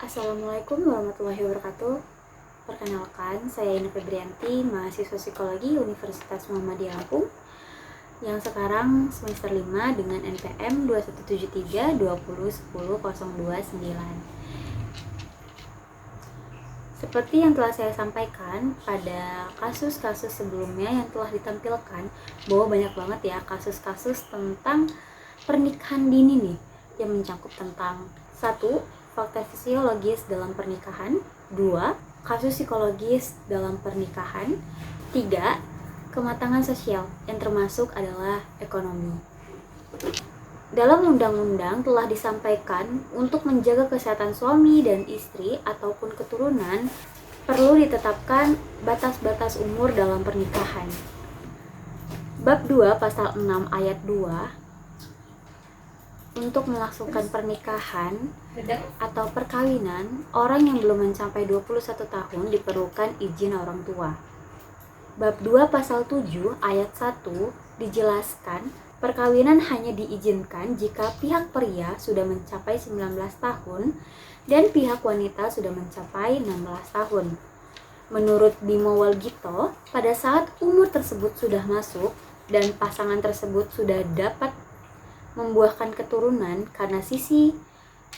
Assalamualaikum warahmatullahi wabarakatuh. Perkenalkan, saya Ina Febrianti, mahasiswa psikologi Universitas Muhammadiyah Lampung yang sekarang semester 5 dengan NPM 2173201029. Seperti yang telah saya sampaikan pada kasus-kasus sebelumnya yang telah ditampilkan, bahwa banyak banget ya kasus-kasus tentang pernikahan dini nih, yang mencakup tentang 1. Faktor fisiologis dalam pernikahan. 2. Kasus psikologis dalam pernikahan. 3. Kematangan sosial yang termasuk adalah ekonomi. Dalam undang-undang telah disampaikan untuk menjaga kesehatan suami dan istri ataupun keturunan perlu ditetapkan batas-batas umur dalam pernikahan. Bab 2 pasal 6 ayat 2 untuk melangsungkan pernikahan atau perkawinan, orang yang belum mencapai 21 tahun diperlukan izin orang tua. Bab 2 pasal 7 ayat 1 dijelaskan perkawinan hanya diizinkan jika pihak pria sudah mencapai 19 tahun dan pihak wanita sudah mencapai 16 tahun. Menurut Bimo Walgito, pada saat umur tersebut sudah masuk dan pasangan tersebut sudah dapat membuahkan keturunan karena sisi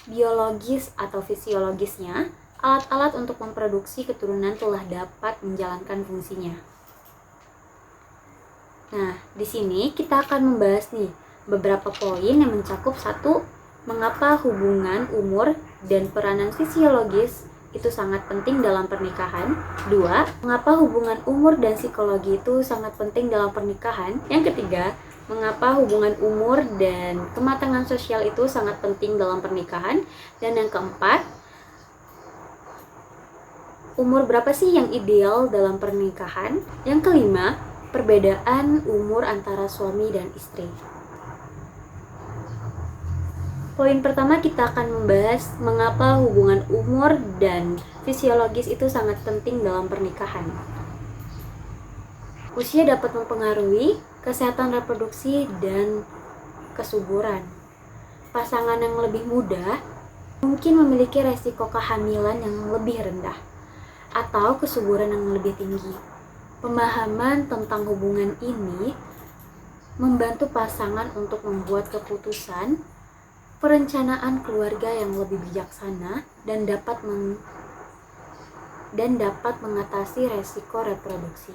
biologis atau fisiologisnya, alat-alat untuk memproduksi keturunan telah dapat menjalankan fungsinya. Nah, di sini kita akan membahas nih beberapa poin yang mencakup 1. Mengapa hubungan umur dan peranan fisiologis itu sangat penting dalam pernikahan. 2. Mengapa hubungan umur dan psikologi itu sangat penting dalam pernikahan. Yang ketiga, mengapa hubungan umur dan kematangan sosial itu sangat penting dalam pernikahan. Dan yang keempat, umur berapa sih yang ideal dalam pernikahan. Yang kelima, perbedaan umur antara suami dan istri. Poin pertama, kita akan membahas mengapa hubungan umur dan fisiologis itu sangat penting dalam pernikahan. Usia dapat mempengaruhi kesehatan reproduksi dan kesuburan. Pasangan yang lebih muda mungkin memiliki resiko kehamilan yang lebih rendah atau kesuburan yang lebih tinggi. Pemahaman tentang hubungan ini membantu pasangan untuk membuat keputusan perencanaan keluarga yang lebih bijaksana dan dapat mengatasi resiko reproduksi.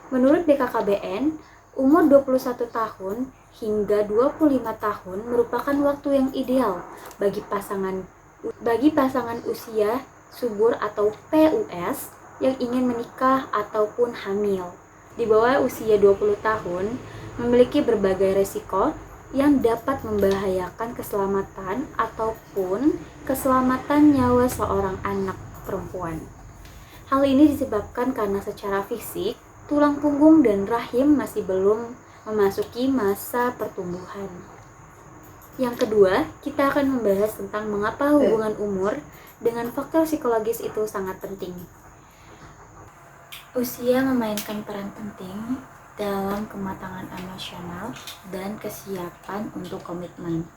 Menurut BKKBN, umur 21 tahun hingga 25 tahun merupakan waktu yang ideal bagi pasangan usia subur atau PUS yang ingin menikah ataupun hamil. Di bawah usia 20 tahun memiliki berbagai resiko yang dapat membahayakan keselamatan ataupun keselamatan nyawa seorang anak perempuan. Hal ini disebabkan karena secara fisik, tulang punggung dan rahim masih belum memasuki masa pertumbuhan. Yang kedua, kita akan membahas tentang mengapa hubungan umur dengan faktor psikologis itu sangat penting. Usia memainkan peran penting dalam kematangan emosional dan kesiapan untuk komitmen.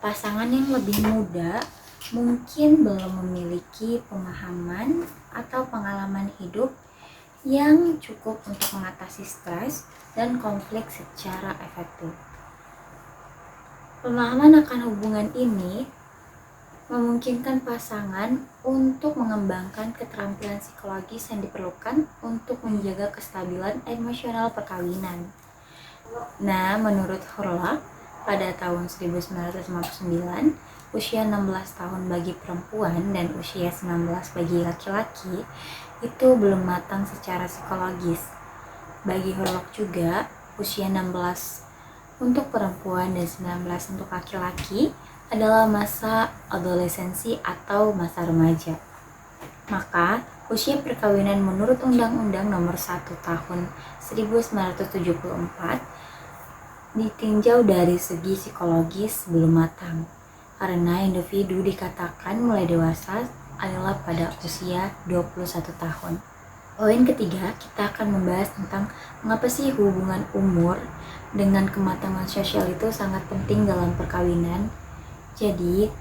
Pasangan yang lebih muda mungkin belum memiliki pemahaman atau pengalaman hidup yang cukup untuk mengatasi stres dan konflik secara efektif. Pemahaman akan hubungan ini memungkinkan pasangan untuk mengembangkan keterampilan psikologis yang diperlukan untuk menjaga kestabilan emosional perkawinan. Nah, menurut Horlock, pada tahun 1959, usia 16 tahun bagi perempuan dan usia 19 bagi laki-laki itu belum matang secara psikologis. Bagi Horlock juga, usia 16 untuk perempuan dan 19 untuk laki-laki adalah masa adolescensi atau masa remaja. Maka, usia perkawinan menurut Undang-Undang Nomor 1 Tahun 1974 ditinjau dari segi psikologis belum matang, karena individu dikatakan mulai dewasa adalah pada usia 21 tahun. Poin ketiga, kita akan membahas tentang mengapa sih hubungan umur dengan kematangan sosial itu sangat penting dalam perkawinan. Jadi,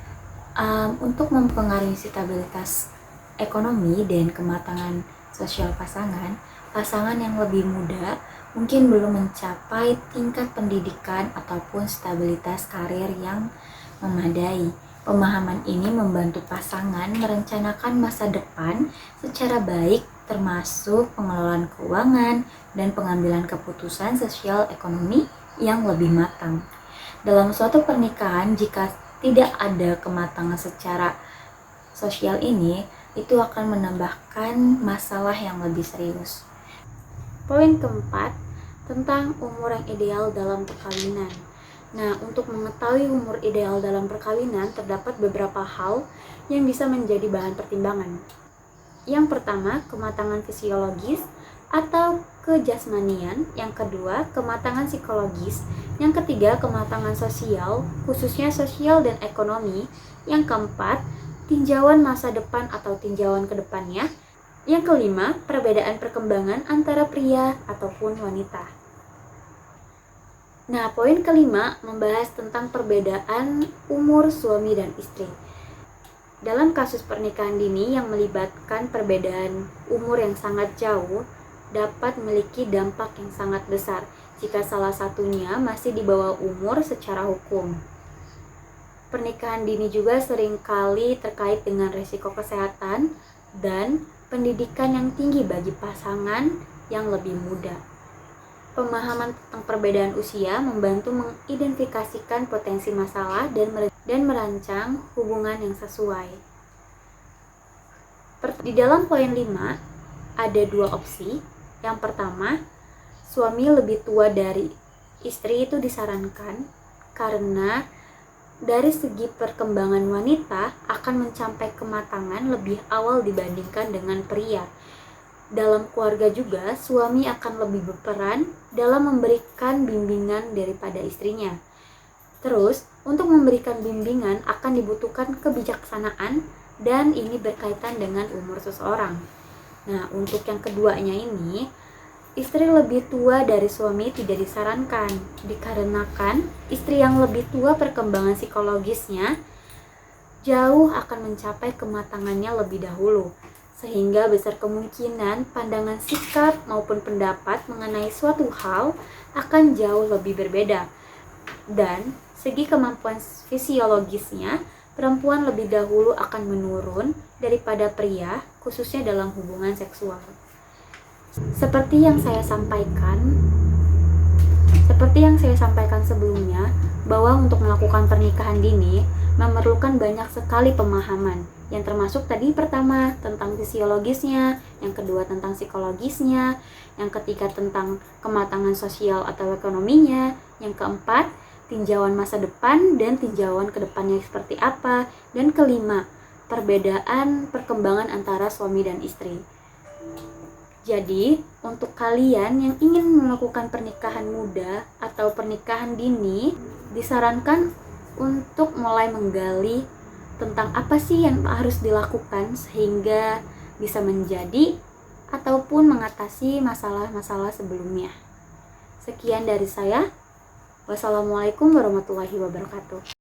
Untuk mempengaruhi stabilitas ekonomi dan kematangan sosial pasangan, pasangan yang lebih muda mungkin belum mencapai tingkat pendidikan ataupun stabilitas karir yang memadai. Pemahaman ini membantu pasangan merencanakan masa depan secara baik, termasuk pengelolaan keuangan dan pengambilan keputusan sosial ekonomi yang lebih matang. Dalam suatu pernikahan, jika tidak ada kematangan secara sosial ini, itu akan menambahkan masalah yang lebih serius. Poin keempat, tentang umur yang ideal dalam perkawinan. Nah, untuk mengetahui umur ideal dalam perkawinan, terdapat beberapa hal yang bisa menjadi bahan pertimbangan. Yang pertama, kematangan fisiologis atau kejasmanian. Yang kedua, kematangan psikologis. Yang ketiga, kematangan sosial, khususnya sosial dan ekonomi. Yang keempat, tinjauan masa depan atau tinjauan ke depannya. Yang kelima, perbedaan perkembangan antara pria ataupun wanita. Nah, poin kelima membahas tentang perbedaan umur suami dan istri. Dalam kasus pernikahan dini yang melibatkan perbedaan umur yang sangat jauh, dapat memiliki dampak yang sangat besar jika salah satunya masih di bawah umur secara hukum. Pernikahan dini juga seringkali terkait dengan risiko kesehatan dan pendidikan yang tinggi bagi pasangan yang lebih muda. Pemahaman tentang perbedaan usia membantu mengidentifikasikan potensi masalah dan merancang hubungan yang sesuai. Di dalam poin 5 ada dua opsi. Yang pertama, suami lebih tua dari istri itu disarankan karena dari segi perkembangan wanita akan mencapai kematangan lebih awal dibandingkan dengan pria. Dalam keluarga juga, suami akan lebih berperan dalam memberikan bimbingan daripada istrinya. Terus, untuk memberikan bimbingan akan dibutuhkan kebijaksanaan dan ini berkaitan dengan umur seseorang. Nah, untuk yang keduanya ini, istri lebih tua dari suami tidak disarankan, dikarenakan istri yang lebih tua perkembangan psikologisnya jauh akan mencapai kematangannya lebih dahulu, sehingga besar kemungkinan pandangan sikap maupun pendapat mengenai suatu hal akan jauh lebih berbeda. Dan segi kemampuan fisiologisnya, perempuan lebih dahulu akan menurun daripada pria, khususnya dalam hubungan seksual. Seperti yang saya sampaikan sebelumnya, bahwa untuk melakukan pernikahan dini memerlukan banyak sekali pemahaman, yang termasuk tadi pertama tentang fisiologisnya, yang kedua tentang psikologisnya, yang ketiga tentang kematangan sosial atau ekonominya, yang keempat tinjauan masa depan dan tinjauan ke depannya seperti apa, dan kelima perbedaan perkembangan antara suami dan istri. Jadi, untuk kalian yang ingin melakukan pernikahan muda atau pernikahan dini, disarankan untuk mulai menggali tentang apa sih yang harus dilakukan sehingga bisa menjadi ataupun mengatasi masalah-masalah sebelumnya. Sekian dari saya. Wassalamualaikum warahmatullahi wabarakatuh.